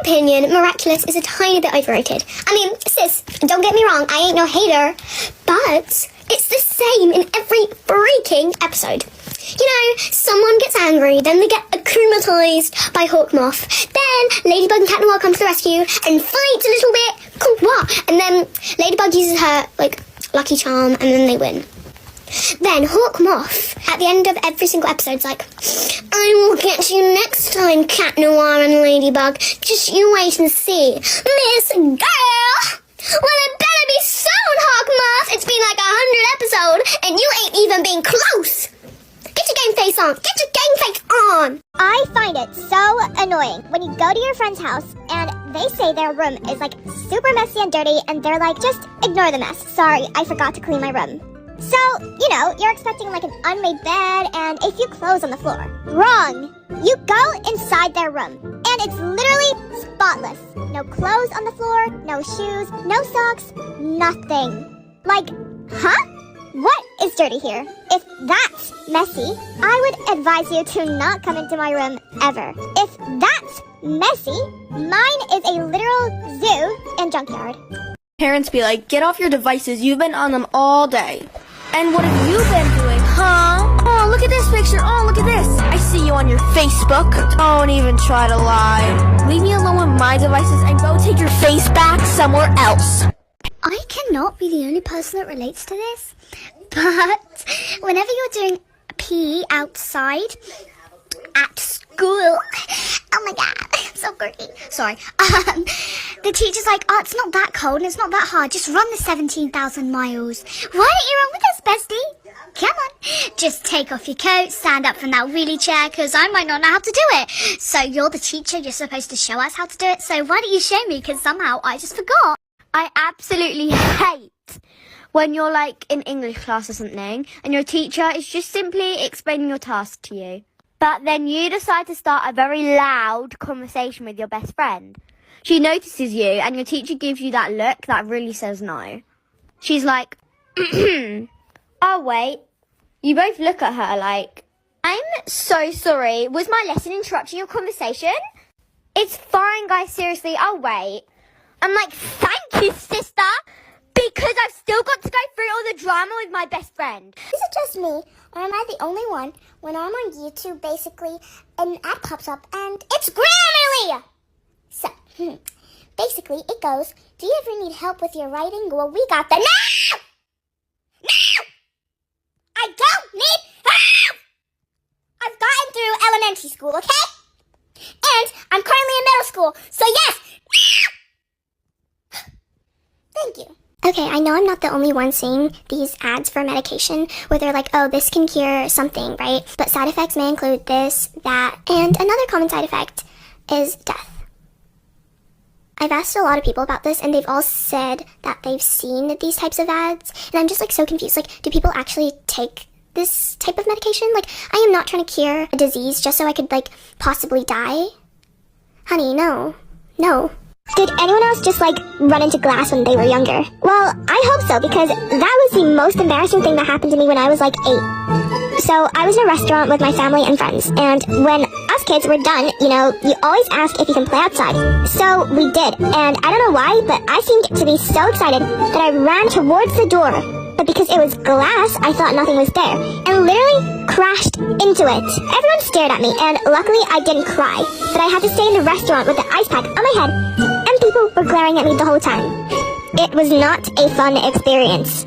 opinion, miraculous is a tiny bit overrated. I mean, sis, don't get me wrong, I ain't no hater, but it's the same in every freaking episode. You know, someone gets angry, then they get acclimatized by Hawkmoth. Then Ladybug and Cat Noir come to the rescue and fight a little bit. And then Ladybug uses her, lucky charm, and then they win. Then Hawkmoth, at the end of every single episode, is like, I will get you next time, Cat Noir and Ladybug. Just you wait and see. Miss Girl! Well, it better be soon, Hawkmoth. It's been like 100 episodes, and you ain't even been close. Get your game face on. Get your game face on. I find it so annoying when you go to your friend's house and they say their room is super messy and dirty, and they're like, just ignore the mess. Sorry, I forgot to clean my room. So, you're expecting an unmade bed and a few clothes on the floor. Wrong! You go inside their room, and it's literally spotless. No clothes on the floor, no shoes, no socks, nothing. Huh? What is dirty here? If that's messy, I would advise you to not come into my room ever. If that's messy, mine is a literal zoo and junkyard. Parents be like, get off your devices, you've been on them all day. And what have you been doing, huh? Oh, look at this picture. Oh, look at this. I see you on your Facebook. Don't even try to lie. Leave me alone with my devices and go take your face back somewhere else. I cannot be the only person that relates to this, but whenever you're doing PE outside at school, oh my god, so girly. Sorry. The teacher's like, oh, it's not that cold and it's not that hard. Just run the 17,000 miles. Why don't you run with us, bestie? Come on. Just take off your coat, stand up from that wheelie chair, because I might not know how to do it. So you're the teacher, you're supposed to show us how to do it. So why don't you show me? Because somehow I just forgot. I absolutely hate when you're in English class or something and your teacher is just simply explaining your task to you. But then you decide to start a very loud conversation with your best friend. She notices you and your teacher gives you that look that really says no. She's like, oh wait. You both look at her like, I'm so sorry. Was my lesson interrupting your conversation? It's fine, guys, seriously, I'll wait. I'm like, thank you, sister, because I've still got to go through all the drama with my best friend. Is it just me, or am I the only one when I'm on YouTube, basically, an ad pops up and it's Grammarly? So, basically, it goes, do you ever need help with your writing? Well, we got the No! I don't need help! I've gotten through elementary school, okay? And I'm currently in middle school, so yes! Thank you. Okay, I know I'm not the only one seeing these ads for medication where they're like, oh, this can cure something, right? But side effects may include this, that, and another common side effect is death. I've asked a lot of people about this, and they've all said that they've seen these types of ads, and I'm just so confused. Do people actually take this type of medication? I am not trying to cure a disease just so I could, possibly die. Honey, no. No. Did anyone else just, run into glass when they were younger? Well, I hope so, because that was the most embarrassing thing that happened to me when I was, 8. So, I was in a restaurant with my family and friends, and when us kids were done, you always ask if you can play outside. So, we did, and I don't know why, but I seemed to be so excited that I ran towards the door. But because it was glass, I thought nothing was there, and literally crashed into it. Everyone stared at me, and luckily I didn't cry, but I had to stay in the restaurant with the ice pack on my head, and people were glaring at me the whole time. It was not a fun experience.